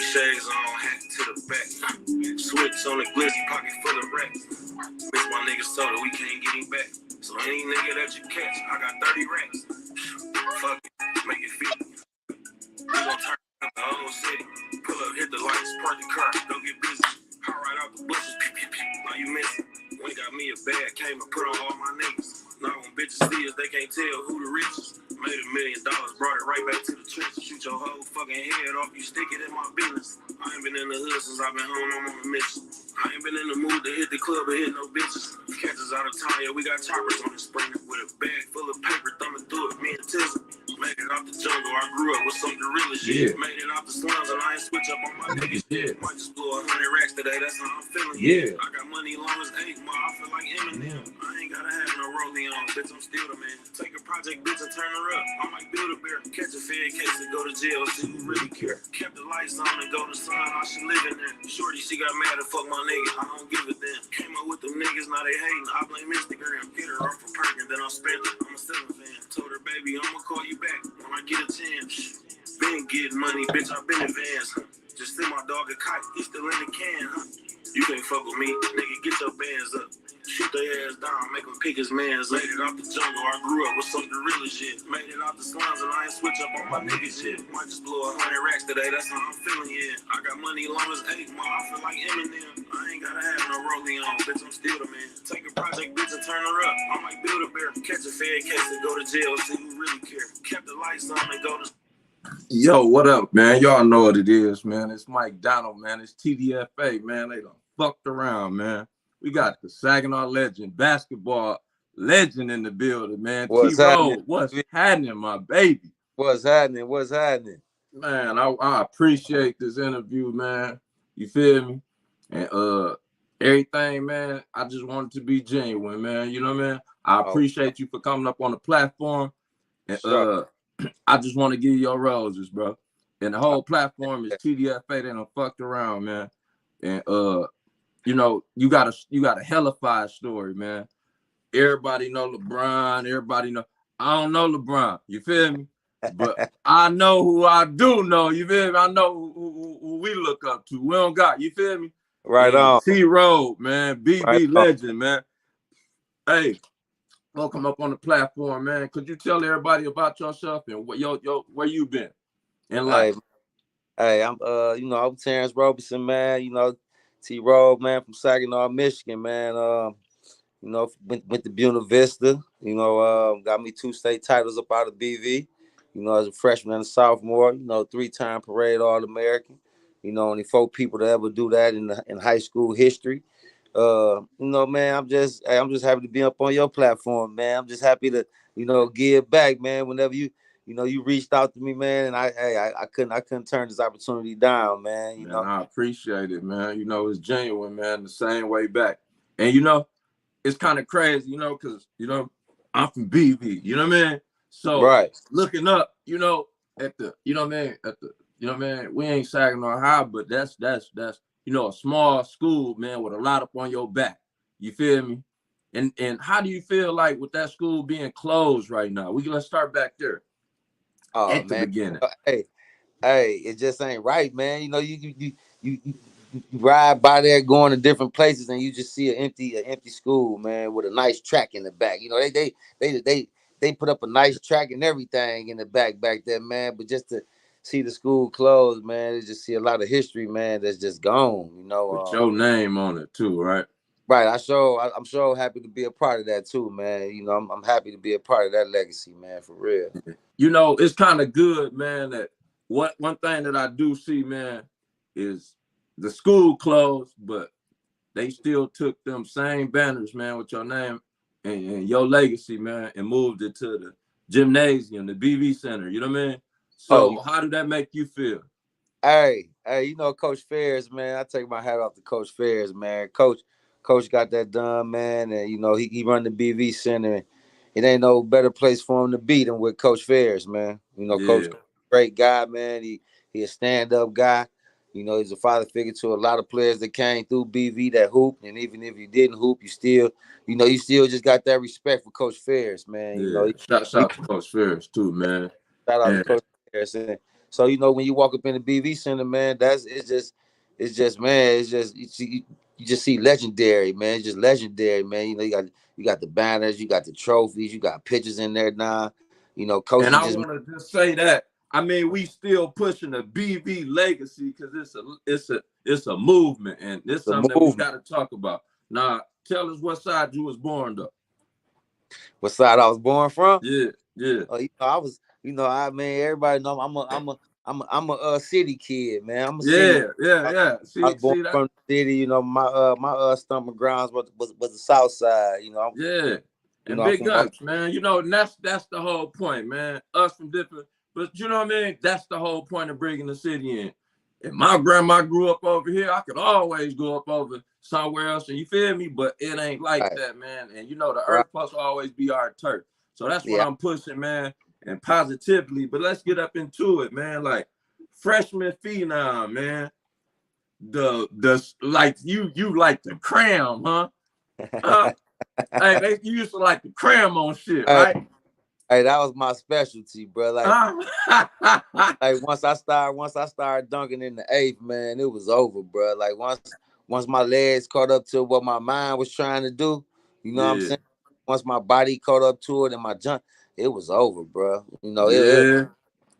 Shades on, hat to the back. Switch on the glizzy, pocket full of racks. Miss my nigga soda, we can't get him back. So any nigga that you catch, I got 30 racks. Fuck it, make it fit. We gon' turn up the whole city. Pull up, hit the lights, park the car, don't get busy. Hop right out the bushes, pew pew pew. Now you missing. When got me a bag, came and put on all my niggas. Now when bitches see us, they can't tell who the richest. Made $1 million, brought it right back to the trenches. Shoot your whole fucking head off, you stick it in my business. I ain't been in the hood since I've been home, I'm on a mission. I ain't been in the mood to hit the club or hit no bitches. Catches out of town, yeah, we got choppers on the spring. With a bag full of paper, thumbing through it, me and Tizzy. Made it out the jungle, I grew up with some gorilla shit. Yeah. Made it out the slums and I ain't switch up on my niggas shit. Might just blow 100 racks today, that's how I'm feeling. Yeah. I got money long as 8 more, I feel like Eminem. I ain't gotta have no rolling on, bitch, I'm still the man. Take a project, bitch, and turn her up. I might build a bear, catch a fed case and go to jail, see who really care. Kept the lights on and go to sun, I should live in there. Shorty, she got mad and fuck my nigga, I don't give a damn. Came up with them niggas, now they hating, I blame Instagram. Get her off for perking, then I'll spend it, I'm a Steelers fan. Told her, baby, I'ma call you back when I get a chance. Been getting money, bitch, I been advanced. Just send my dog a kite, he still in the can, huh? You can't fuck with me, nigga, get your bands up. Shoot their ass down, make them pick his mans. Made it out the jungle, I grew up with some gorilla shit. Made it out the slums and I ain't switch up on my nigga shit. Might just blow 100 racks today, that's how I'm feeling, yeah. I got money long as 8 more, I feel like Eminem. I ain't gotta have no rolling on, bitch, I'm still the man. Take a project, bitch, and turn her up. I might build a bear, catch a fed case and go to jail, see who really care. Kept the lights on and go to... Yo, what up, man? Y'all know what it is, man. It's Mike Donald, man. It's TDFA, man. They done fucked around, man. We got the Saginaw legend, basketball legend in the building, man. T Robe, what's happening, my baby? What's happening? What's happening? Man, I appreciate this interview, man. You feel me? And everything, man, I just wanted to be genuine, man. You know what I mean? I appreciate you for coming up on the platform. And I just want to give you your roses, bro. And the whole platform is TDFA. They done fucked around, man. And you know, you got a hellified story, man. Everybody know LeBron. Everybody know. I don't know LeBron. You feel me? But I know who I do know. You feel me? I know who we look up to. We don't got. You feel me? Right on. T Robe, man. BB right legend, on. Man. Hey, welcome up on the platform, man. Could you tell everybody about yourself and what where you been in life? Hey, I'm you know, I'm Terrence Roberson, man. You know, T Robe, man, from Saginaw, Michigan, man. You know, went to Buena Vista. You know, got me 2 state titles up out of BV. You know, as a freshman and a sophomore. You know, 3-time parade All-American. You know, only 4 people to ever do that in high school history. You know, man, I'm just happy to be up on your platform, man. I'm just happy to, you know, give back, man. Whenever you know, you reached out to me, man, and I couldn't turn this opportunity down, man. You know, I appreciate it, man. You know, it's genuine, man. The same way back, and you know, it's kind of crazy, you know, because you know, I'm from BV, you know what I mean? So looking up, you know, at the, you know what I mean, you know what I mean, we ain't Saginaw High, but that's you know, a small school, man, with a lot up on your back. You feel me? And how do you feel like with that school being closed right now? Let's start back there. At the beginning. Hey, it just ain't right, man. You know, you ride by there going to different places and you just see an empty school, man, with a nice track in the back. You know, they put up a nice track and everything in the back there, man. But just to see the school closed, man, they just see a lot of history, man, that's just gone. You know, with your name on it too, right? Right. I'm so happy to be a part of that too, man. You know, I'm happy to be a part of that legacy, man, for real. You know, it's kind of good, man, that one thing that I do see, man, is the school closed, but they still took them same banners, man, with your name and your legacy, man, and moved it to the gymnasium, the BV Center. You know what I mean? So how did that make you feel? Hey, you know, Coach Ferris, man, I take my hat off to Coach Ferris, man. Coach got that done, man, and you know he run the BV Center. It ain't no better place for him to be than with Coach Ferris, man. You know, Coach, great guy, man. He a stand-up guy. You know, he's a father figure to a lot of players that came through BV that hooped, and even if you didn't hoop, you still just got that respect for Coach Ferris, man. You know, shout out to Coach Ferris too, man. Shout out to Coach Ferris. So you know, when you walk up in the BV Center, man, it's just man, it's just you just see legendary, man. It's just legendary, man. You know, you got the banners, you got the trophies, you got pictures in there now. You know, And coaches I just want to just say that. I mean, we still pushing the BV legacy because it's a movement, and it's the something that we movement. got to talk about. Now, tell us what side you was born though. What side I was born from? Yeah, yeah, You know, I was, you know, I mean, everybody know I'm a city kid, man. I'm a city. yeah. I was born See that? from the city. You know, my stomping grounds was the South Side. Yeah. You And know, I'm big from ups, man. You know, and that's the whole point, man. Us from different, but you know what I mean? That's the whole point of bringing the city in. If my grandma grew up over here, I could always go up over somewhere else, and you feel me? But it ain't like right, that, man. And you know, the right, earth must always be our turf. So that's what yeah, I'm pushing, man, and positively. But let's get up into it, man. Like freshman phenom, man. The like you like the cram, huh? Uh, hey, you used to like the cram on shit, hey, right? hey, that was my specialty, bro. Uh, Like once I started dunking in the eighth, man, it was over, bro. Like once my legs caught up to what my mind was trying to do, you know what I'm yeah, saying? Once my body caught up to it and my jump, it was over, bro. You know, yeah.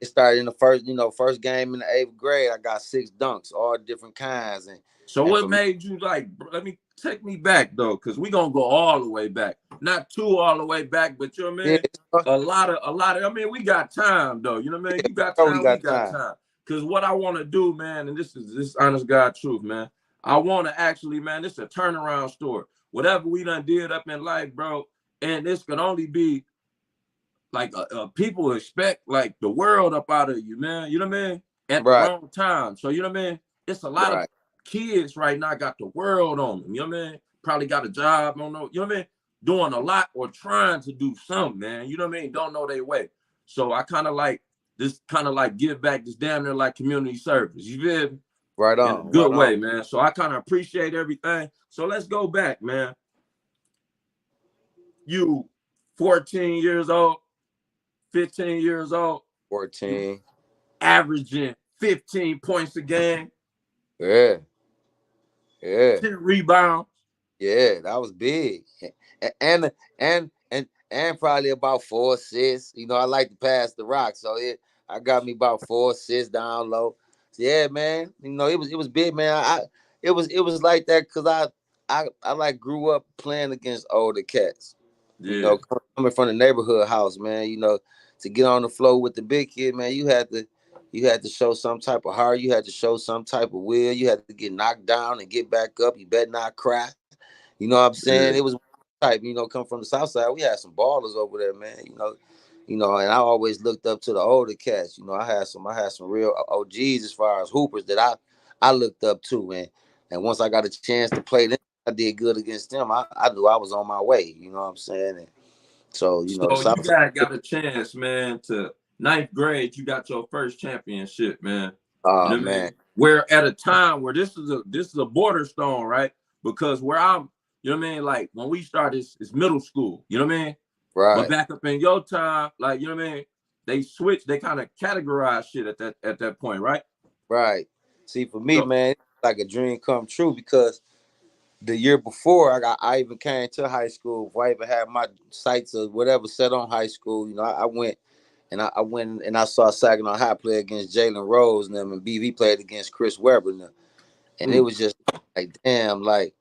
it started in the first game in the eighth grade. I got 6 dunks, all different kinds, So and what from made you like? Let me take me back though, because we gonna go all the way back. Not too all the way back, but you know what I yeah, mean. A lot of. I mean, we got time though. You know what I mean. You got we time. We got got time. time. Because what I want to do, man, and this is this honest God truth, man. I want to actually, man. This is a turnaround story. Whatever we done did up in life, bro, and this can only be like people expect like the world up out of you, man. You know what I mean? At the Right, wrong time. So you know what I mean? It's a lot of right, kids right now got the world on them. You know what I mean? Probably got a job, don't know. You know what I mean? Doing a lot or trying to do something, man. You know what I mean? Don't know their way. So I kind of like this, kind of like give back this damn near like community service. You feel me? right In a on, right good on. way, man. So I kind of appreciate everything. So let's go back, man. You 14 years old, 15 years old, you 14. averaging 15 points a game, Yeah, yeah. 10 rebounds. Yeah, that was big, and probably about 4 assists. You know, I like to pass the rock, so I got me about 4 assists down low. So yeah, man. You know, it was big, man. It was like that because I like grew up playing against older cats. You Yeah, know, coming from the neighborhood house, man. You know, to get on the floor with the big kid, man, you had to show some type of heart. You had to show some type of will. You had to get knocked down and get back up. You better not cry. You know what I'm saying? yeah. It was type, come from the South Side. We had some ballers over there, man. And I always looked up to the older cats. I had some real OGs as far as hoopers that I looked up to, and once I got a chance to play them, I did good against them. I knew I was on my way. You know what I'm saying? And so the So you South Side. got a chance, man, to ninth grade, you got your first championship, man. You Oh know what I man, mean? Where at a time where this is a border stone, right? Because where I'm, you know what I mean? Like when we started, it's middle school, you know what I mean? But right, back up in your time, like you know what I mean, they switched, they kind of categorize shit at that point, right? right. See, for me, So man, it's like a dream come true because the year before I even came to high school. Before I even had my sights or whatever set on high school, I went and I saw Saginaw High play against Jalen Rose and them, and BV played against Chris Webber and them. And it mm, was just damn, like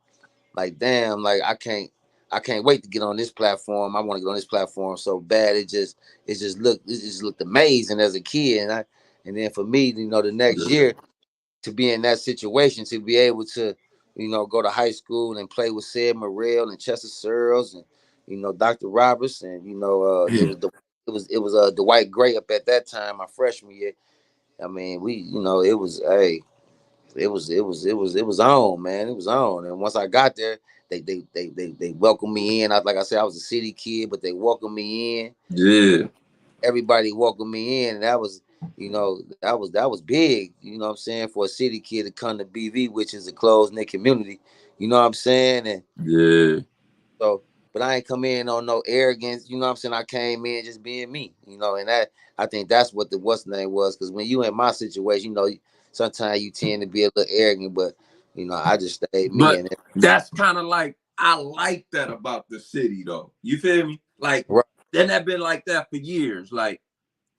I can't wait to get on this platform. I want to get on this platform so bad. It just looked amazing as a kid, and then for me, the next yeah, year to be in that situation, to be able to, go to high school and play with Sid Morrell and Chester Searles and Dr. Roberts and yeah, it was Dwight Gray up at that time, my freshman year. I mean, it was it was on, man. It was on. And once I got there, they welcomed me in. Like I said, I was a city kid, but they welcomed me in. yeah, Everybody welcomed me in, and that was big. You know what I'm saying, for a city kid to come to BV, which is a closed knit community. You know what I'm saying, and yeah. so but I ain't come in on no arrogance. You know what I'm saying? I came in just being me. You know, and that I think that's what the what's name was. Because when you in my situation, you know, sometimes you tend to be a little arrogant, but you know, I just stayed me. But And that's kind of like, I like that about the city though. You feel me? Like, right, then that been like that for years. Like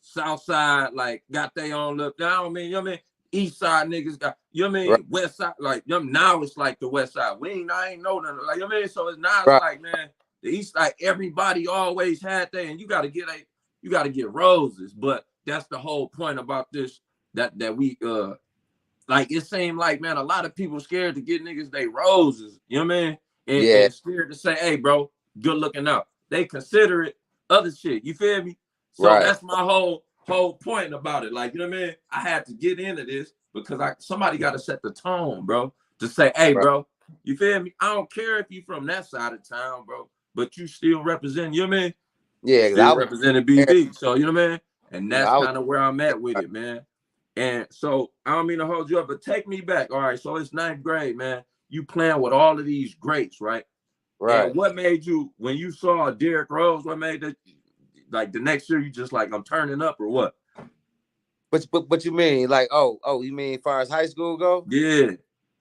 South Side, like got their own look. Now I mean, you know what I mean? East Side niggas got, you know what I right, mean? West Side, like now it's like the West Side. I ain't know nothing. Like, you know what I mean? So it's now it's right. like, man, the East Side, everybody always had that, and you gotta get roses. But that's the whole point about this, that we like, it seemed like, man, a lot of people scared to get niggas they roses, you know what I mean? Yeah, And scared to say, hey, bro, good looking out. They consider it other shit, you feel me? So right, that's my whole point about it. Like, you know what I mean? I had to get into this because somebody got to set the tone, bro, to say, hey, right. bro, you feel me? I don't care if you from that side of town, bro, but you still represent, you know what I mean? You Yeah, because I still was, representing BB. So, you know what I mean? And you know, that's I was kind of where I'm at with it, man. And so I don't mean to hold you up, but take me back. All right, so it's ninth grade, man. You playing with all of these greats, right? right. And what made you, when you saw Derrick Rose, what made that, like the next year you just like, I'm turning up, or what? But you mean like you mean as far as high school go? Yeah.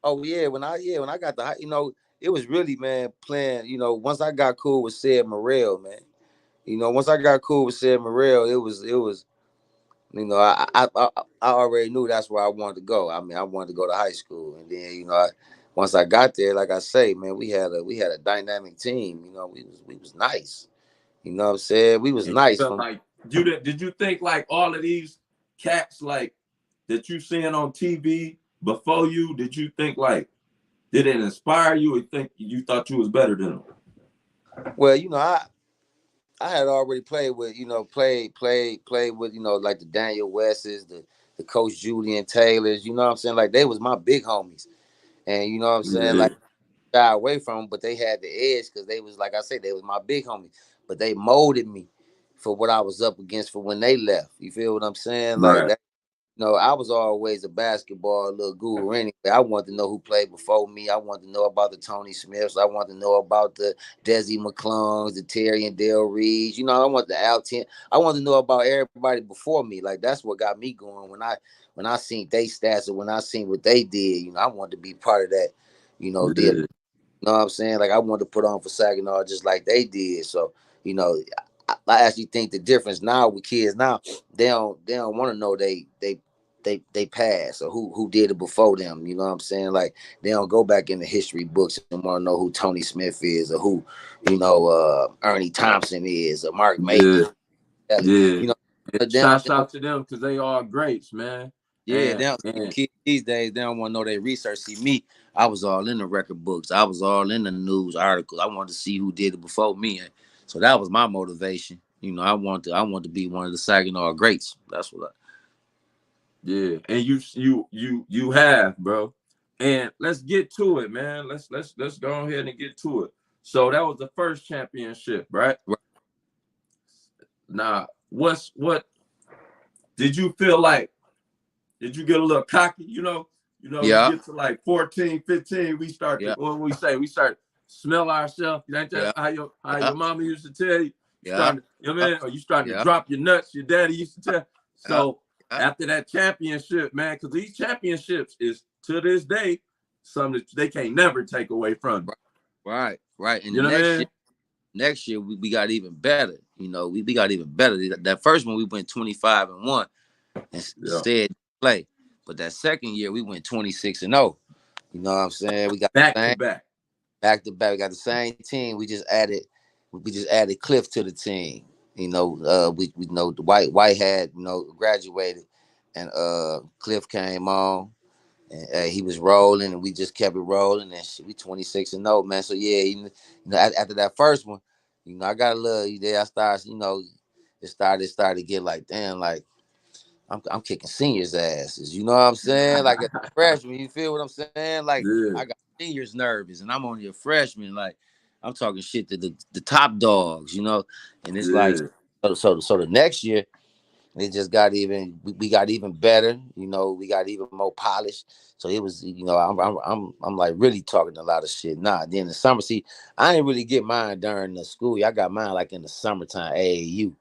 Oh yeah, when I got the you know, it was really, man, playing, you know, once I got cool with Sid Morrell, man. You know, once I got cool with Sid Morrell, it was you know, I already knew that's where I wanted to go. I mean, I wanted to go to high school, and then you know, once I got there, like I say, man, we had a dynamic team. You know, we was nice. You know what I'm saying? We was And you nice felt from like, did you think like all of these cats like that you seeing on TV before you, did you think like, did it inspire you, or think you thought you was better than them? well, you know, I had already played with, you know, played with, you know, like the Daniel West's, the Coach Julian Taylors, you know what I'm saying? Like they was my big homies. And you know what I'm saying? Yeah. Like shy away from them, but they had the edge because they was, like I said, they was my big homies. But they molded me for what I was up against for when they left. You feel what I'm saying? Like Right. that. No, I was always a basketball little guru anyway. I wanted to know who played before me. I wanted to know about the Tony Smiths. I wanted to know about the Desi McClungs, the Terry and Dale Reeds. You know, I want the Al 10. I wanted to know about everybody before me. Like that's what got me going when I seen they stats, or when I seen what they did. You know, I wanted to be part of that, you know, deal. Yeah. You know what I'm saying? Like I wanted to put on for Saginaw just like they did. So, you know, I actually think the difference now with kids now, they don't want to know they passed, or who did it before them. You know what I'm saying? Like they don't go back in the history books and want to know who Tony Smith is, or who, you know, Ernie Thompson is, or Mark Yeah. Macon. Yeah. You know, And they shouts don't, out to them because they are greats, man. yeah, And they don't, and kids these days, they don't want to know their research. See me, I was all in the record books. I was all in the news articles. I wanted to see who did it before me. And so that was my motivation. You know, I want to be one of the Saginaw greats. That's what yeah, and you have, bro. And let's get to it, man. Let's go ahead and get to it. So that was the first championship, right? right. Now, what did you feel like? Did you get a little cocky? You Yeah, get to like 14, 15, we start to, yeah, what we say, we start smell ourselves. Ain't that yeah, how yeah, your mama used to tell you? You yeah, starting to, you know what I mean? Or you starting to yeah, drop your nuts, your daddy used to tell. yeah, So yeah. after that championship, man, because these championships is to this day something that they can't never take away from Right. And you. the You know what I mean? next year we got even better. You know, we got even better. That first one we went 25-1 and Yeah. stayed play. But that second year we went 26-0. You know what I'm saying? We got Back the to same back. back to back. We got the same team. We just added Cliff to the team. You know, we know the White had, you know, graduated, and Cliff came on. And he was rolling, and we just kept it rolling. And shit, we 26-0, man. So yeah, you know, after that first one, you know, I got a little there. I started, you know, it started to get like, damn, like I'm kicking seniors' asses. You know what I'm saying? Like as a freshman, you feel what I'm saying? Like Yeah. I got seniors nervous, and I'm only a freshman. Like I'm talking shit to the top dogs, you know. And it's like, Yeah. so the next year, It just got even we got even better, you know, we got even more polished. So it was, you know, I'm like really talking a lot of shit. Nah, then the summer, see, I didn't really get mine during the school year. I got mine like in the summertime, AAU.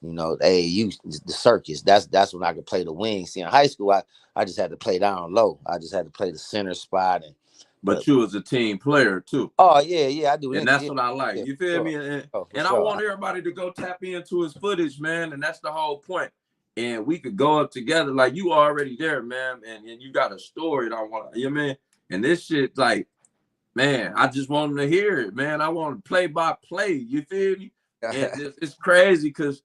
You know, AAU, the circus. That's when I could play the wing. See, in high school, I just had to play down low. I just had to play the center spot and But you was a team player too. oh yeah, I do. And that's Yeah, what I like. yeah, You feel for me? sure. And, Oh, for and I sure. want everybody to go tap into his footage, man. And that's the whole point. And we could go up together. Like you already there, man. And you got a story that I want, you know what I mean? And this shit, like, man, I just want them to hear it, man. I want to play by play. You feel me? And it's crazy because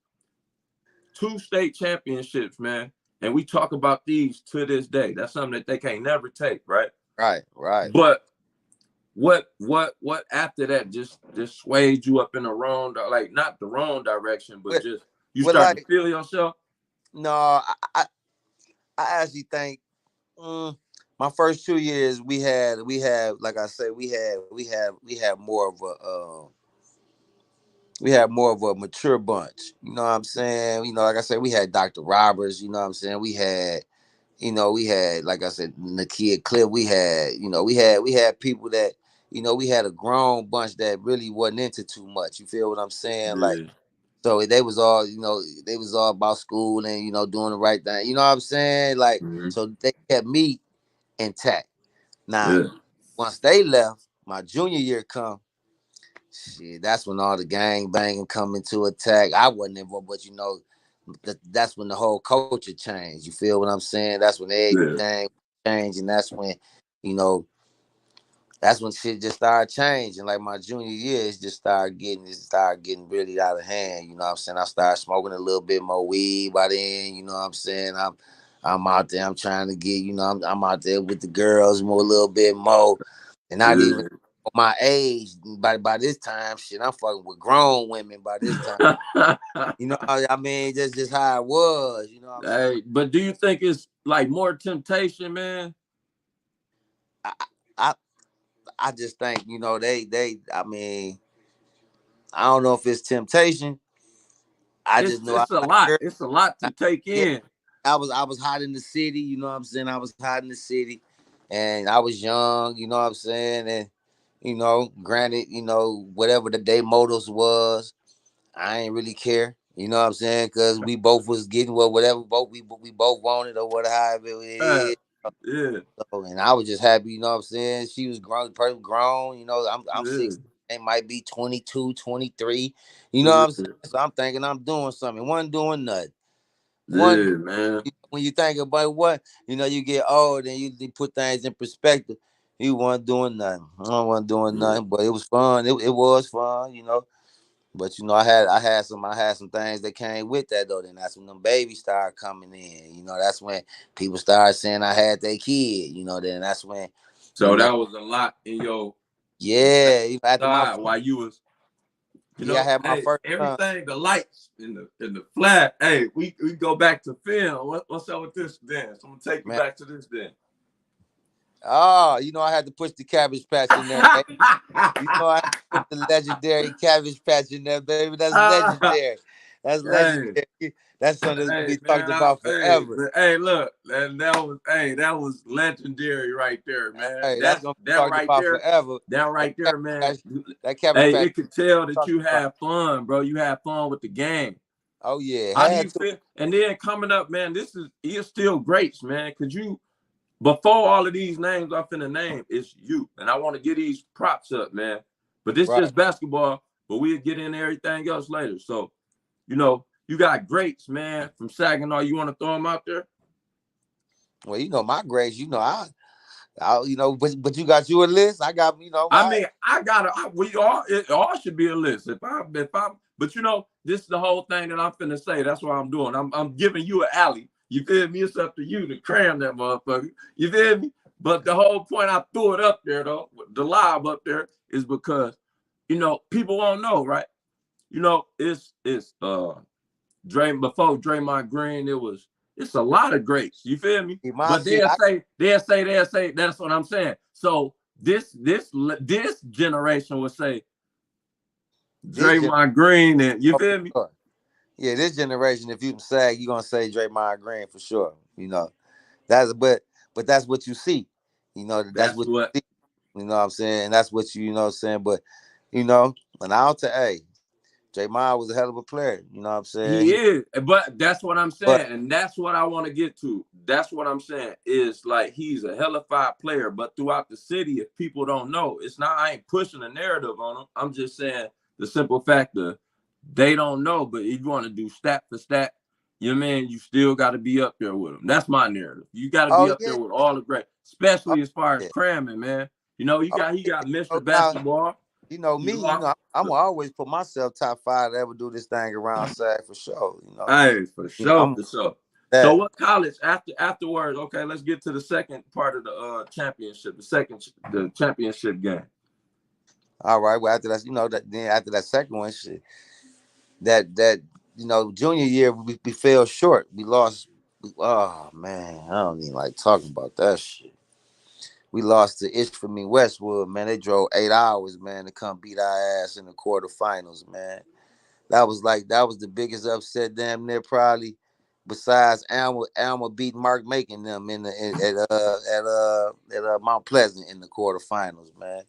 2 state championships, man. And we talk about these to this day. That's something that they can't never take, right? Right. But what after that just swayed you up in the wrong, like not the wrong direction, but just you But start to like, feel yourself? no, I actually think my first 2 years we had like I said we had more of a we had more of a mature bunch. You know what I'm saying? You know, like I said, we had Dr. Roberts. You know what I'm saying? We had, like I said, Nakia Cliff. We had, you know, we had people that, you know, we had a grown bunch that really wasn't into too much. You feel what I'm saying? Like, Yeah. so they was all, you know, they was all about school and, you know, doing the right thing. You know what I'm saying? Like, Mm-hmm. so they kept me intact. Now, Yeah. once they left, my junior year come, shit, that's when all the gang banging come into attack. I wasn't involved, but you know, that's when the whole culture changed. You feel what I'm saying? That's when Yeah. everything changed, and that's when, you know, that's when shit just started changing. Like my junior year, it started getting really out of hand. You know what I'm saying? I started smoking a little bit more weed by then. You know what I'm saying? I'm out there. I'm trying to get. You know, I'm out there with the girls more, a little bit more, and not even my age. By this time, shit, I'm fucking with grown women. By this time, Yeah. you know, I mean, that's just how it was. You know what I'm saying? Hey, but do you think it's like more temptation, man? I, I I just think, you know, I mean, I don't know if it's temptation. I just know I It's a like lot. girls. It's a lot to take Yeah, in. I was hot in the city, you know what I'm saying? I was hot in the city and I was young, you know what I'm saying? And, you know, granted, you know, whatever the day motives was, I ain't really care. You know what I'm saying? Because we both was getting whatever we both wanted or whatever it is. Yeah. So, and I was just happy, you know what I'm saying? She was grown, person grown, you know, I'm Yeah. 16, they might be 22, 23. You know what I'm saying? Yeah. So I'm thinking I'm doing something. One doing nothing. One, Yeah, man. when you think about what, you know, you get old and you put things in perspective. You weren't doing nothing. I wasn't doing Yeah. nothing, but it was fun. It was fun, you know. But you know, I had some things that came with that though. Then that's when them babies started coming in. You know, that's when people started saying I had their kid. You know, then that's when, you So know, that was a lot in your yeah. You know, after my side while you was, yeah, I had my hey, first son. everything, the lights in the flat. Hey, we go back to film. What's up with this then? So I'm gonna take you Man, back to this then. oh, you know, I had to push the Cabbage Patch in there, baby. You know, I had to put the legendary Cabbage Patch in there, baby. That's legendary. That's Hey, legendary. That's something that's gonna hey, be talked man, about forever. hey, look, that was legendary right there, man. Hey, that's gonna be talked about forever. That That right there, Cabbage man. Patch, that Cabbage Hey, Patch it could tell that talked you about. have fun, bro. You have fun with the game. Oh yeah, How do had you to. feel? And then coming up, man, you're still greats, man. Cause you before all of these names I'm finna name, it's you. And I want to get these props up, man. But this is Right. just basketball, but we'll get into everything else later. So, you got greats, man, from Saginaw. You want to throw them out there? Well, you know my grades. You know you know, but you got you a list. I got, you know, I mean, it all should be a list. But this is the whole thing that I'm finna say. That's what I'm doing. I'm giving you an alley. You feel me? It's up to you to cram that motherfucker. You feel me? But the whole point I threw it up there though, the live up there, is because, people won't know, right? It's Dre before Draymond Green, it's a lot of greats. You feel me? my But see. they'll say that's what I'm saying. So this generation will say This just Draymond Green, and you oh, feel me? sure. Yeah, this generation, if you sag, you're gonna say Draymond Green for sure. But that's what you see. That's That's what what you see. You know what I'm saying? And that's what you know what I'm saying. But and I'll tell hey, Draymond was a hell of a player. You know what I'm saying? he is. But that's what I'm But saying, and that's what I want to get to. That's what I'm saying is like he's a hellified player, but throughout the city, if people don't know, it's not. I ain't pushing a narrative on him. I'm just saying the simple fact that they don't know. But if you want to do stat for stat, you know what I mean, you still got to be up there with them. That's my narrative. You got to be oh up yeah, there with all the great, oh especially as far as yeah, cramming, man. You know, oh he yeah. got Mr. Now, Basketball. me. You know, I'm gonna always put myself top five to ever do this thing around sag for sure. hey, for sure, I'm for sure. So that. what college afterwards? Okay, let's get to the second part of the championship, the championship game. All right. Well, after that, then after that second one, shit, that junior year we fell short. We lost. Oh man, I don't even like talking about that shit. We lost to Ishmael Westwood, man. They drove 8 hours, man, to come beat our ass in the quarterfinals, man. That was the biggest upset damn near probably besides Alma beat Mark making them at Mount Pleasant in the quarterfinals, man.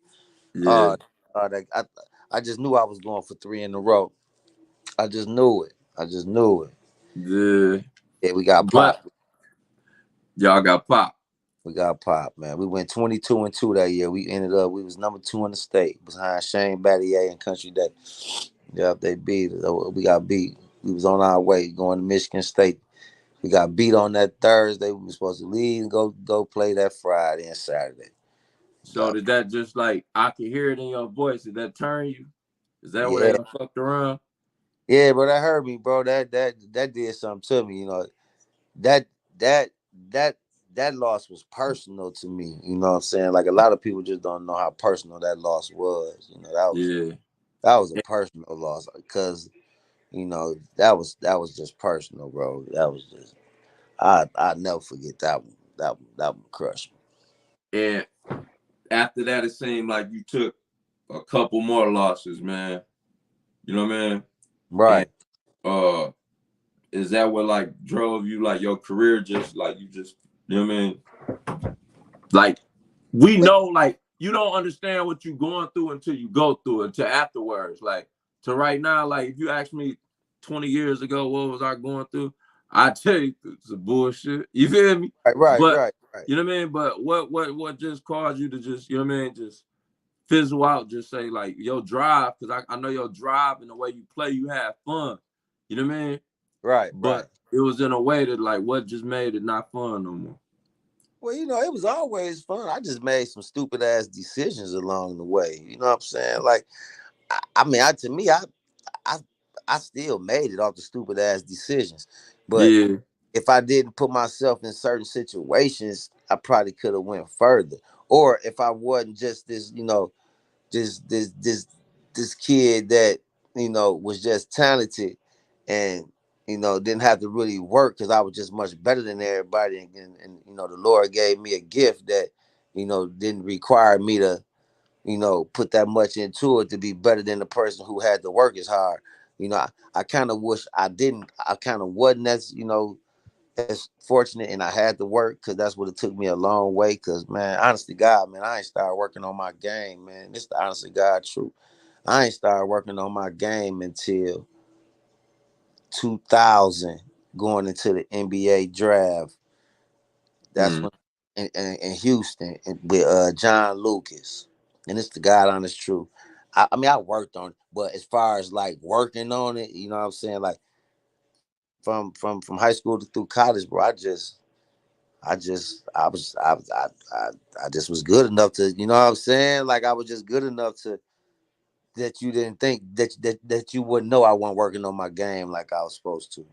Yeah, Uh, I just knew I was going for three in a row. I just knew it. I just knew it. yeah. Yeah, we got But popped. y'all got popped. We got popped, man. We went 22-2 that year. We was number 2 in the state behind Shane Battier and Country Day. Yep, they beat us. We got beat. We was on our way going to Michigan State. We got beat on that Thursday. We were supposed to leave and go play that Friday and Saturday. So But did that just like I could hear it in your voice? Did that turn you? Is that where they yeah, done fucked around? yeah, bro, that hurt me, bro. That did something to me. That that that that loss was personal to me. You know what I'm saying? Like a lot of people just don't know how personal that loss was. Yeah. That was a personal loss because that was just personal, bro. That was just I never forget that one. That one crushed me. And after that, it seemed like you took a couple more losses, man. You know what I mean? And Right, uh is that what like drove you like your career just like you just you know what I mean? Like we but know like you don't understand what you're going through until you go through it, until afterwards. Like to right now, like if you ask me 20 years ago what was I going through, I tell you it's a bullshit. You feel me? But right. you know what I mean? But what just caused you to just, you know what I mean, just fizzle out, just say like your drive, because I know your drive and the way you play, you have fun. You know what I mean? Right, right. But it was in a way that like what just made it not fun no more. Well, it was always fun. I just made some stupid ass decisions along the way. You know what I'm saying? Like, I mean, to me, I, I still made it off the stupid ass decisions. But Yeah, if I didn't put myself in certain situations, I probably could have went further. Or if I wasn't just this, just this kid that was just talented and didn't have to really work because I was just much better than everybody, and the Lord gave me a gift that didn't require me to put that much into it to be better than the person who had to work as hard. I kind of wish I kind of wasn't as fortunate and I had to work because that's what it took me a long way. Because man, honestly, God, man, I ain't started working on my game, man. It's the honestly God truth. I ain't started working on my game until 2000, going into the NBA draft. That's mm, when in Houston with John Lucas, and it's the God honest truth. I mean, I worked on it, but as far as like working on it, you know what I'm saying, like from high school to through college, bro, I just was good enough to, you know what I'm saying? Like I was just good enough to that you didn't think that you wouldn't know I wasn't working on my game like I was supposed to.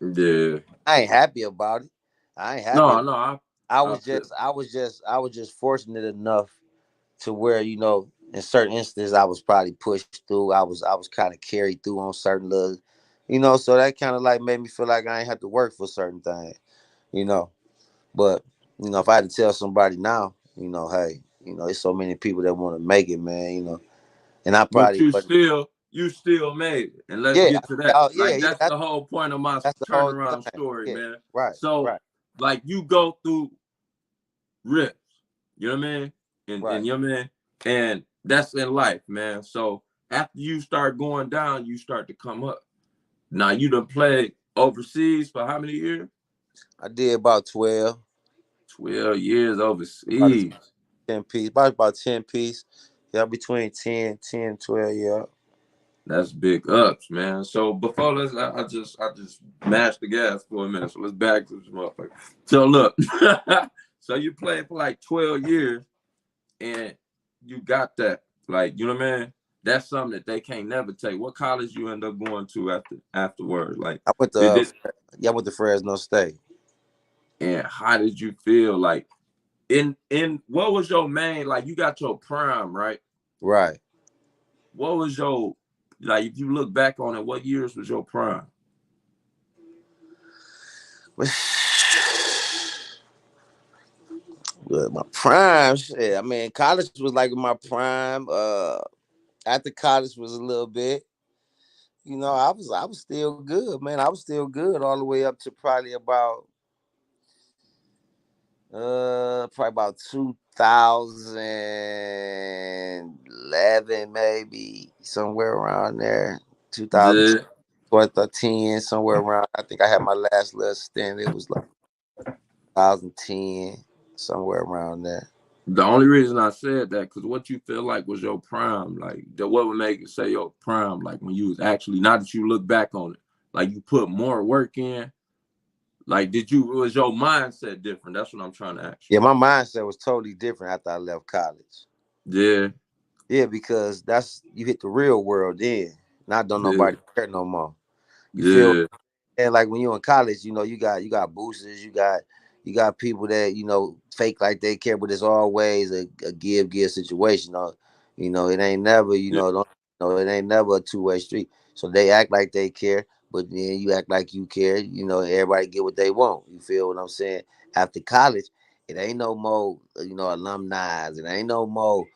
yeah. I ain't happy about it. I ain't happy. No, no, I feel I was just fortunate enough to where, in certain instances I was probably pushed through. I was kind of carried through on certain little, so that kind of like made me feel like I ain't have to work for certain things, you know. But if I had to tell somebody now, hey, there's so many people that want to make it, man, and I but probably wasn't. you still made it. And let's Yeah, get to that. Like yeah. that's the whole point of my That's the whole turnaround thing. story, Yeah, man. right, So right, like you go through rips, you know what I mean? right. And you know what I mean? And that's in life, man. So after you start going down, you start to come up. Now you done played overseas for how many years? I did about 12. 12 years About a overseas. 10 piece. About 10 piece. Yeah, between 10, 12, yeah. That's big ups, man. So before I just mashed the gas for a minute. So let's back to this motherfucker. So look, so you played for like 12 years and you got that. Like, you know what I mean? That's something that they can't never take. What college you end up going to afterwards? Like, I went did to this yeah, I went to Fresno State. and how did you feel? Like in what was your main, like you got your prime, right? Right. What was your, like if you look back on it, what years was your prime? Good. My prime shit. I mean, college was like my prime. After college was a little bit. You know, I was still good, man. I was still good all the way up to probably about 2011, maybe somewhere around there. Yeah. 2010, somewhere around. I think I had my last little stint. It was like 2010, somewhere around there. The only reason I said that, because what you feel like was your prime, like what would make it say your prime, like when you was actually, not that you look back on it, like you put more work in, like was your mindset different? That's what I'm trying to ask Yeah, my mindset was totally different after I left college. you. Yeah, because that's you hit the real world then. Not don't Yeah, nobody care no more. You feel. yeah, And like when you're in college, you know, you got boosters, you got people that, fake like they care, but it's always a give situation. It ain't never, yeah, it ain't never a two-way street. So they act like they care, but then you act like you care, everybody get what they want. You feel what I'm saying? After college, it ain't no more, alumni. It ain't no more,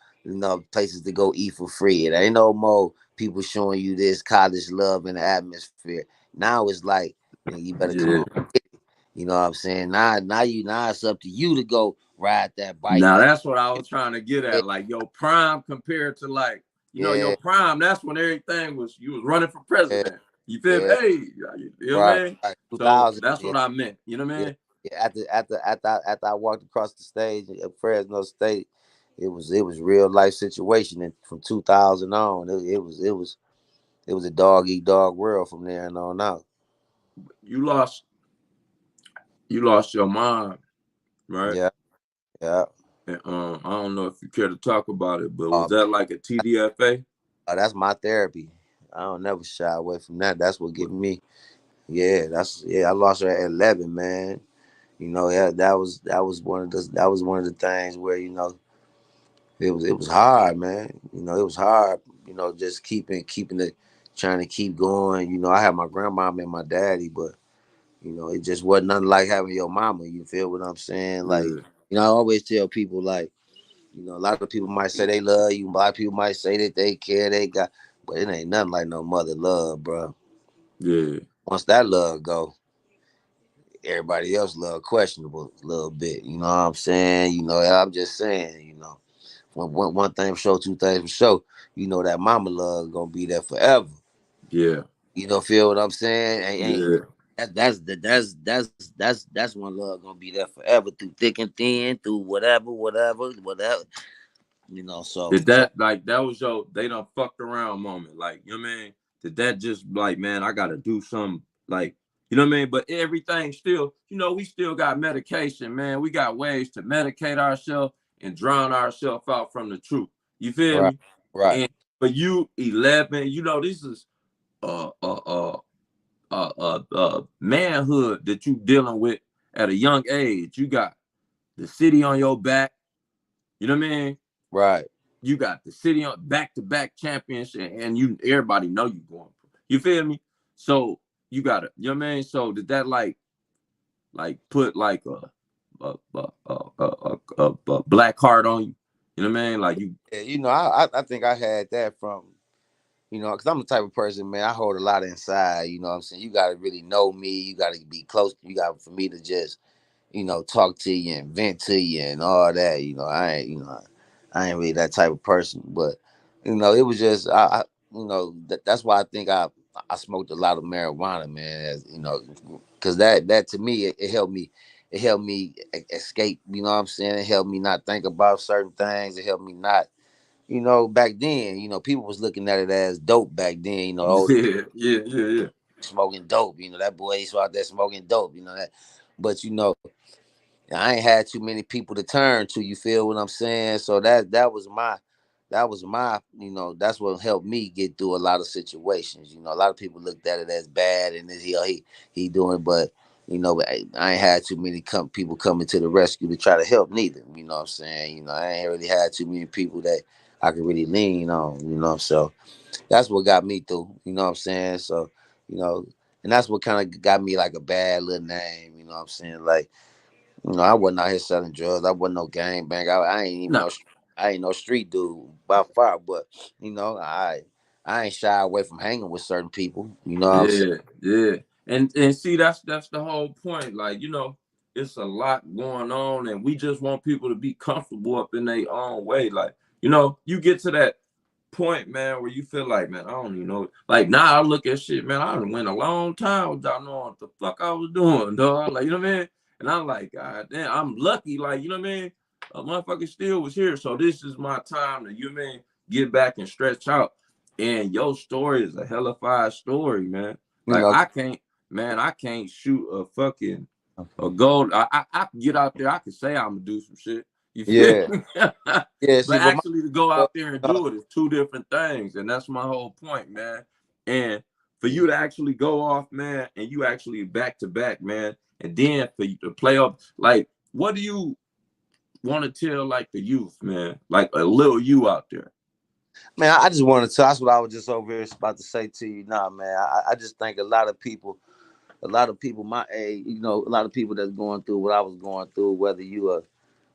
places to go eat for free. It ain't no more people showing you this college love and the atmosphere. Now it's like, you better come yeah. on. You know what I'm saying? Now it's up to you to go ride that bike. Now And that's what I was trying to get yeah, at. Like your prime compared to like, your yeah, prime, that's when everything was, you was running for yeah, president. You feel me? yeah, Hey, you feel right, me? right. So 2000, that's yeah, what I meant. You know what I yeah, mean? yeah. After I walked across the stage at Fresno State, it was real life situation. And from 2000 on, it was a dog eat dog world from there and on out. You lost you lost your mom, right? Yeah, yeah. And I don't know if you care to talk about it, but was Um, that like a TDFA? that's my therapy. I don't never shy away from that. That's what get me. I lost her at 11, man. Yeah, that was one of the things where it was hard, man. It was hard. Just keeping it, trying to keep going. I had my grandmama and my daddy, but it just wasn't nothing like having your mama. You feel what I'm saying? Like, Yeah, I always tell people like, a lot of people might say they love you, a lot of people might say that they care, but it ain't nothing like no mother love, bro. yeah, Once that love go, everybody else love questionable a little bit. You know what I'm saying? I'm just saying, one thing for sure, two things for sure. That mama love gonna be there forever. yeah, Feel what I'm saying? Ain't yeah. that's one love gonna be there forever through thick and thin, through whatever. So Did that, like that was your they done fucked around moment? Like, you know what I mean? Did that just like, man, I gotta do something, like, you know what I mean? But everything still, we still got medication, man. We got ways to medicate ourselves and drown ourselves out from the truth. You feel right, me? right, And for you, 11, this is manhood that you dealing with at a young age. You got the city on your back. You know what I mean? right. You got the city on back-to-back championship, and everybody know you going. You feel me? So you got it. You know what I mean? So did that like put like a black heart on you? You know what I mean? Like you. Yeah, I think I had that from You know, because I'm the type of person, man, I hold a lot inside. You know what I'm saying? You got to really know me. You got to be close. You got for me to just, talk to you and vent to you and all that. I ain't really that type of person. But, it was just, that's why I think I smoked a lot of marijuana, man. As because that to me, it helped me. It helped me escape. You know what I'm saying? It helped me not think about certain things. It helped me not. Back then, people was looking at it as dope back then. Older people Yeah, yeah, yeah, yeah. smoking dope. That boy he's out there smoking dope. That, but I ain't had too many people to turn to. You feel what I'm saying? So that was my that's what helped me get through a lot of situations. A lot of people looked at it as bad and this he doing, but but I ain't had too many people coming to the rescue to try to help neither. You know what I'm saying? I ain't really had too many people that I could really lean on. So that's what got me through. You know what I'm saying? So you know, and that's what kind of got me like a bad little name. You know what I'm saying? Like I wasn't out here selling drugs. I wasn't no gang bang. I ain't even No, no. I ain't no street dude by far. But I ain't shy away from hanging with certain people. You know what I'm saying? yeah, yeah. And see, that's the whole point. Like, it's a lot going on, and we just want people to be comfortable up in their own way. Like, you get to that point, man, where you feel like, man, I don't even know. Like now I look at shit, man, I done went a long time without knowing what the fuck I was doing, dog. Like, you know what I mean? And I'm like, God damn, I'm lucky, like, you know what I mean? A motherfucker still was here. So this is my time to, you know what I mean, get back and stretch out. And your story is a hellified story, man. You Like know. I can't shoot a fucking a goal. I can get out there, I can say I'm gonna do some shit. You feel Yeah. me? Yeah. See, But but actually to go my out there and do it is two different things. And that's my whole point, man. And for yeah. you to actually go off, man, and you actually back to back, man, and then for you to play up, like, what do you want to tell like the youth, man? Like a little you out there. Man, I just wanted to. That's what I was just over here about to say to you. Nah, man. I just think a lot of people my age, a lot of people that's going through what I was going through, whether you are,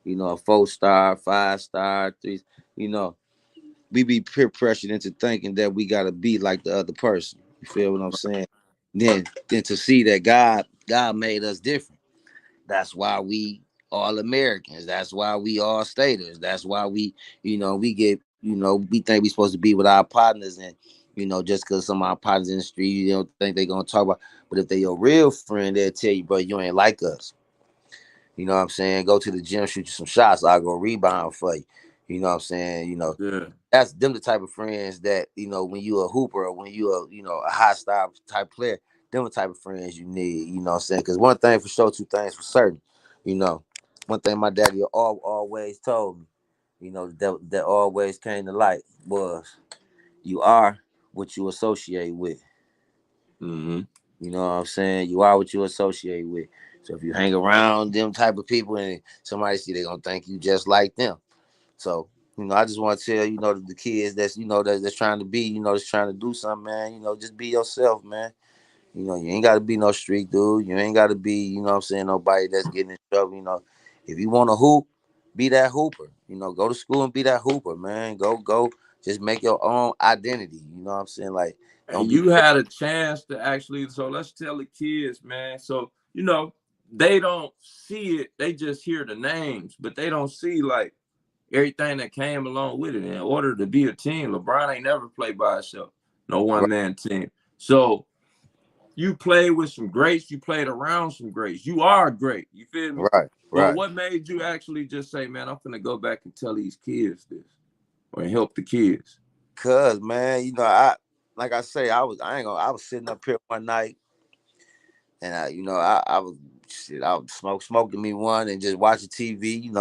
a 4-star, 5-star, three, you know, we be peer pressured into thinking that we gotta be like the other person. You feel what I'm saying? Then to see that God made us different. That's why we all Americans. That's why we all staters. That's why we get, we think we supposed to be with our partners and just because some of our partners in the street, you don't think they're gonna talk about. But if they your real friend, they'll tell you, bro, you ain't like us. You know what I'm saying? Go to the gym, shoot you some shots. I'll go rebound for you. You know what I'm saying? Yeah. That's them the type of friends that when you a hooper or when you a a high style type player, them the type of friends you need. You know what I'm saying? Because one thing for sure, two things for certain. You know, one thing my daddy always told me, that always came to light was you are what you associate with. Mm-hmm. You know what I'm saying? You are what you associate with. So if you hang around them type of people and somebody see, they gonna think you just like them. So, I just want to tell, the kids that's trying to be, that's trying to do something, man, just be yourself, man. You ain't gotta be no street dude. You ain't gotta be, what I'm saying, nobody that's getting in trouble, If you want to hoop, be that hooper. Go to school and be that hooper, man. Go, just make your own identity. You know what I'm saying? Like, don't And be you had a chance to actually, so let's tell the kids, man. So, they don't see it, they just hear the names, but they don't see like everything that came along with it. In order to be a team, LeBron ain't never played by himself, no one right, man team. So you played with some greats, you played around some greats. You are great, you feel me? right, But right. what made you actually just say, man, I'm gonna go back and tell these kids this or help the kids? Cause man, like I say, I was sitting up here one night and I was shit, I was smoking me one and just watching TV,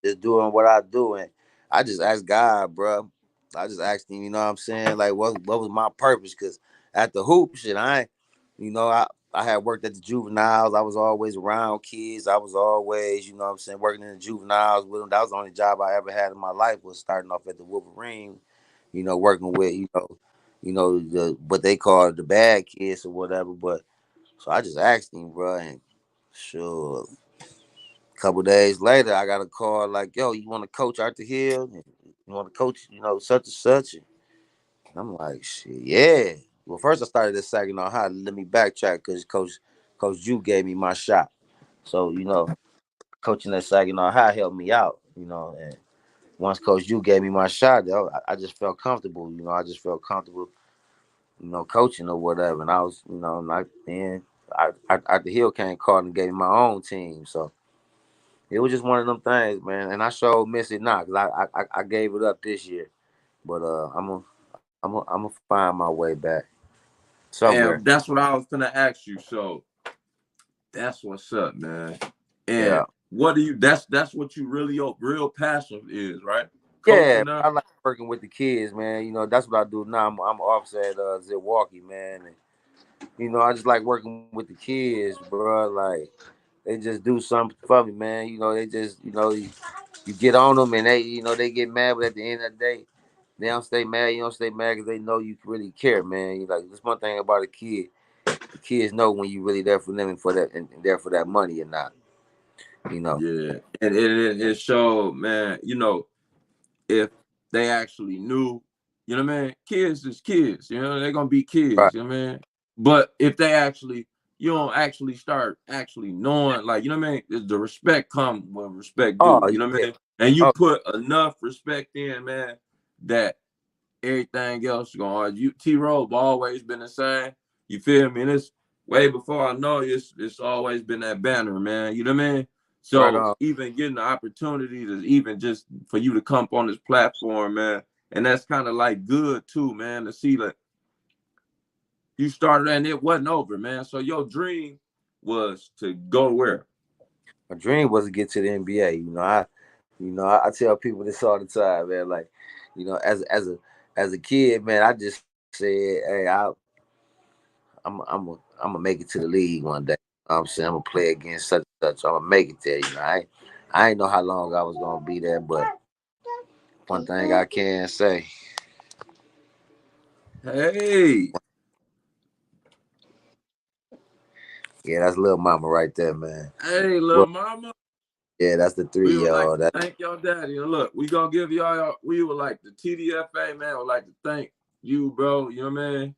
just doing what I do. And I just asked God, bro. I just asked him, you know what I'm saying? Like what was my purpose? Cause at the hoop shit, I ain't, I had worked at the juveniles. I was always around kids. I was always, you know what I'm saying, working in the juveniles with them. That was the only job I ever had in my life was starting off at the Wolverine, working with, the what they call the bad kids or whatever. But so I just asked him, bro, and sure. A couple days later, I got a call like, "Yo, you want to coach Arthur Hill? You want to coach, such and such?" And I'm like, shit, yeah. Well, first I started at Saginaw High. Let me backtrack because Coach Jew gave me my shot. So, coaching at Saginaw High helped me out, and once Coach Jew gave me my shot, I just felt comfortable, I just felt comfortable, coaching or whatever. And I was, like then the Hill came called and gave me my own team. So it was just one of them things, man. And I sure miss it now because I gave it up this year. But I'm gonna find my way back somewhere. And that's what I was gonna ask you. So that's what's up, man. And Yeah. what do you? That's what you really your real passion is, right? Yeah, Coaching now. I like working with the kids, man. That's what I do now. I'm officer at Zilwaukee, man. And, I just like working with the kids, bro. Like they just do something for me, man. They just, you get on them and they get mad, but at the end of the day, they don't stay mad. You don't stay mad because they know you really care, man. You like, that's one thing about a kid. The kids know when you really there for them and for that and there for that money or not. Yeah, and it showed, man. If they actually knew, you know what I mean? Kids is kids, they're gonna be Right. kids, you know what I mean? But if they actually, you don't actually start actually knowing, like, you know what I mean? The respect come when respect Oh due, you know what I yeah. mean? And you Oh, put enough respect in, man, that everything else going. T Robe always been the same. You feel me? And it's way before I know it's always been that banner, man. You know what I mean? right So on. even getting the opportunity to even just for you to come up on this platform, man, and that's kind of like good too, man, to see that you started and it wasn't over, man. So your dream was to go where? My dream was to get to the NBA. I tell people this all the time, man. Like, as a kid, man, I just said, hey, I'm gonna make it to the league one day. I'm saying I'm gonna play against such and such. I'm gonna make it there. I ain't know how long I was gonna be there, but one thing I can say, Hey, yeah, that's little mama right there, man. hey, little Well, mama. yeah, that's the We would 3 year like old. to thank your daddy. And look, we gonna give we would like the TDFA, man, would like to thank you, bro. You know what I mean?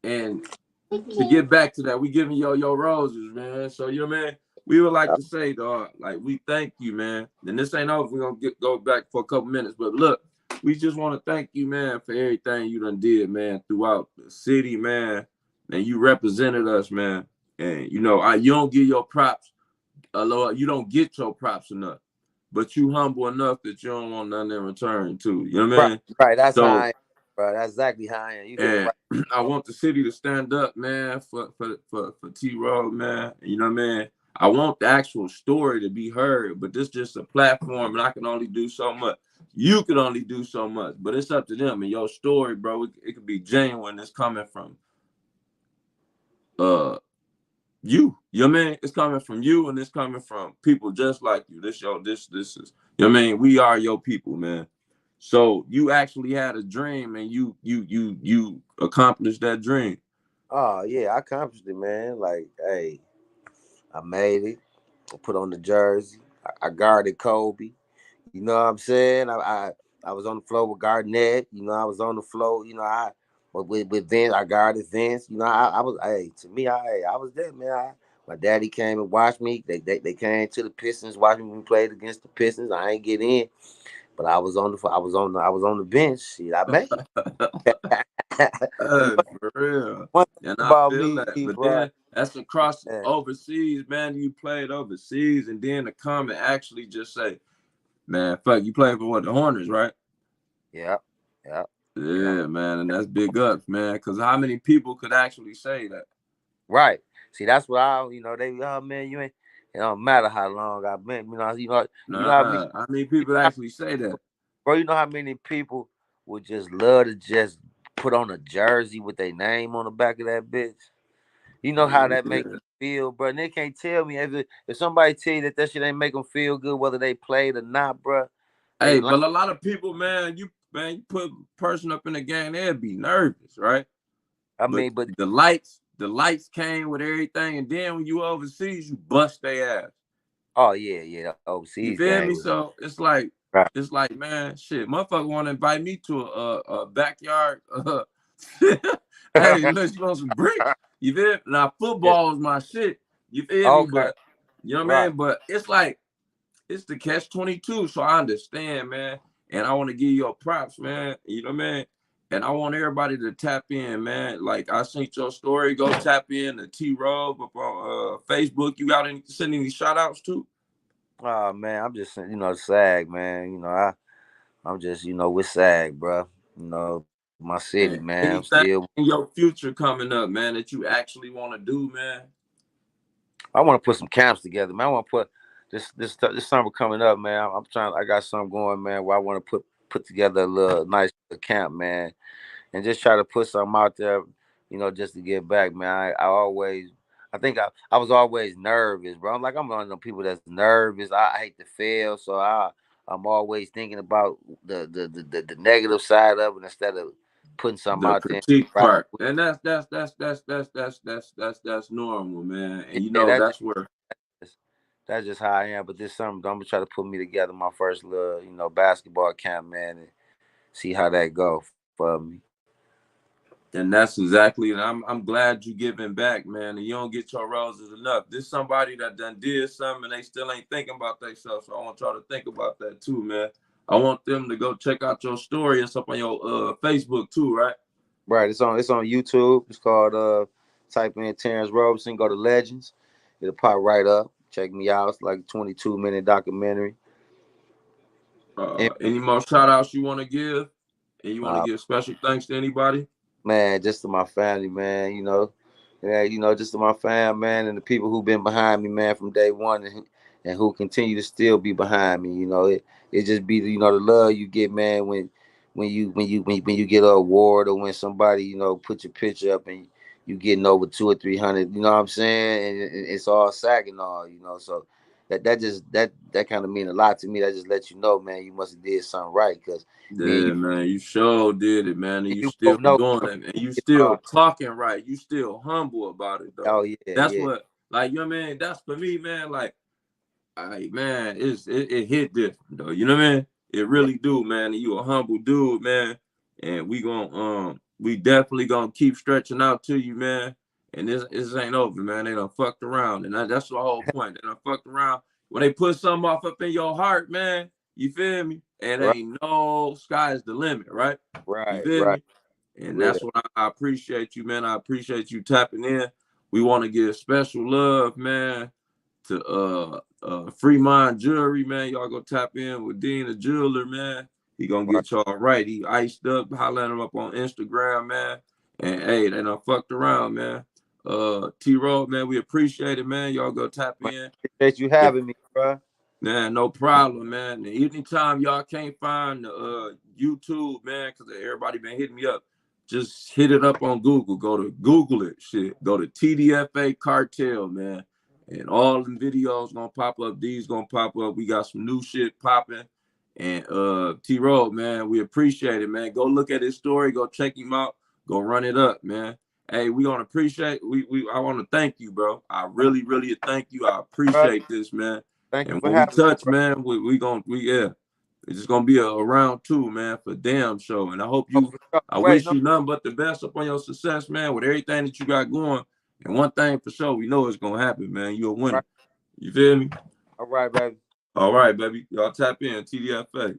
And to get back to that, we giving your roses, man. So you know what I mean? We would like to say, dog, like we thank you, man. And this ain't over. We're gonna go back for a couple minutes. But look, we just want to thank you, man, for everything you done did, man, throughout the city, man. And you represented us, man. And you don't give your props, Lord, you don't get your props enough, but you humble enough that you don't want nothing in return too. You know what I Right, mean? right. That's how I So, am, bro. That's exactly how I am. You hit it and right. I want the city to stand up, man, for T Robe, man. You know what I mean? I want the actual story to be heard, but this just a platform, and I can only do so much. You can only do so much, but it's up to them. And your story, bro, it could be genuine. It's coming from uh you know what I mean? It's coming from you, and it's coming from people just like you. This is, you know what I mean? We are your people, man. So you actually had a dream, and you accomplished that dream. Oh yeah, I accomplished it, man. Like, hey, I made it. I put on the jersey. I guarded Kobe. You know what I'm saying? I was on the floor with Garnett. I was on the floor. With Vince, I guarded Vince. I was, hey, to me, I was there, man. My daddy came and watched me. They came to the Pistons, watched me when we played against the Pistons. I ain't get in, but I was on the bench. Shit, I made it. For real. One thing And I about feel me, that. But bro. then that's across Man, overseas, man. You played overseas, and then to come and actually just say, man, fuck, you played for what, the Hornets, right? yeah, yeah, yeah. Yeah, man, and that's big ups, man. Because how many people could actually say that? Right. See, that's what man, you ain't. It don't matter how long I've been. How many, Nah, how many people actually say that? bro. You know how many people would just love to just put on a jersey with their name on the back of that bitch. You know how that make Yeah. you feel, bro. And they can't tell me if somebody tell you that shit ain't make them feel good, whether they played or not, bro. They Hey, lying. but a lot of people, man, you put a person up in the game, they'd be nervous, right? I But mean, but the lights came with everything, and then when you overseas, you bust their ass. oh yeah, yeah. The You overseas feel game me? was So it's like right. man, shit, motherfucker want to invite me to a backyard Hey, let's go some bricks. You feel me? Now football is my shit. You feel me? But you know what I mean? But it's like it's the catch-22. So I understand, man. And I want to give you props, man. You know what I mean? And I want everybody to tap in, man. Like I seen your story. Go tap in to T Robe up on Facebook. You got any send any shout outs too? Oh man, I'm just SAG, man. I'm just with SAG, bro. My city, And man. I'm anything still. in your future coming up, man, that you actually want to do, man? I want to put some camps together, man. I want to put this summer coming up, man. I'm trying. I got something going, man, where I want to put together a little nice camp, man, and just try to put something out there, just to get back, man. I think I was always nervous, bro. I'm one of them people that's nervous. I hate to fail, so I'm always thinking about the negative side of it instead of putting something The out there. critique Right? part, and that's normal, man. And you Yeah, know that's where. that's just how I am. But this summer, I'm gonna try to put me together my first little, basketball camp, man, and see how that go for me. And that's exactly, and I'm glad you giving back, man. And you don't get your roses enough. This somebody that done did something and they still ain't thinking about themselves. So I want y'all to think about that too, man. I want them to go check out your story. It's up on your Facebook too, right? Right. It's on YouTube. It's called type in Terrence Robeson, go to Legends. It'll pop right up. Check me out. It's like a 22-minute documentary. And, Any more shout outs you want to give? And you want to uh, give special thanks to anybody? man, just to my family, man, yeah, just to my fam, man, and the people who've been behind me, man, from day one, and who continue to still be behind me. It just be the love you get, man, when you get an award, or when somebody put your picture up and you getting over 200 or 300. You know what I'm saying? And it's all sagging all, so. That kind of mean a lot to me. That just lets you know, man, you must have did something right, because me and Yeah, man, you sure did it, man, and you you still both know. doing it, and you still talking right. You still humble about it, though. Oh yeah, That's yeah. what, like, you know what I mean? That's for me, man. Like, man, it hit different, though. You know what I mean? It Right, really do, man. And you a humble dude, man. And we definitely gonna keep stretching out to you, man. And this ain't over, man. They done fucked around, and that's the whole point. They done fucked around. When they put something off up in your heart, man, you feel me? And right, ain't no sky's the limit, right? You right, feel right. me? And Real. that's what I appreciate you, man. I appreciate you tapping in. We want to give special love, man, to Fremont Jewelry, man. Y'all go tap in with Dean the Jeweler, man. He gonna Right, get y'all right. He iced up, holler at him up on Instagram, man. And hey, they done fucked around, man. T Robe, man, we appreciate it, man. Y'all go tap man. in. Appreciate you If having me, bro. Man, no problem, man. And anytime y'all can't find YouTube, man, because everybody been hitting me up, just hit it up on Google. Go to Google it, shit. Go to TDFA cartel, man. And all the videos gonna pop up. These gonna pop up. We got some new shit popping. And T Robe, man, we appreciate it, man. Go look at his story. Go check him out. Go run it up, man. Hey, we gonna appreciate. I want to thank you, bro. I really thank you. I Bro, appreciate this, man. thank you And for when we having me, touch, bro. man, yeah, it's just gonna be a round two, man, for damn show. And Oh, for sure. I Wait, wish no, you nothing but the best upon your success, man, with everything that you got going. And one thing for sure, we know it's gonna happen, man. You're a winner. right. You feel me? All right, baby. All right, baby. Y'all tap in, TDFA.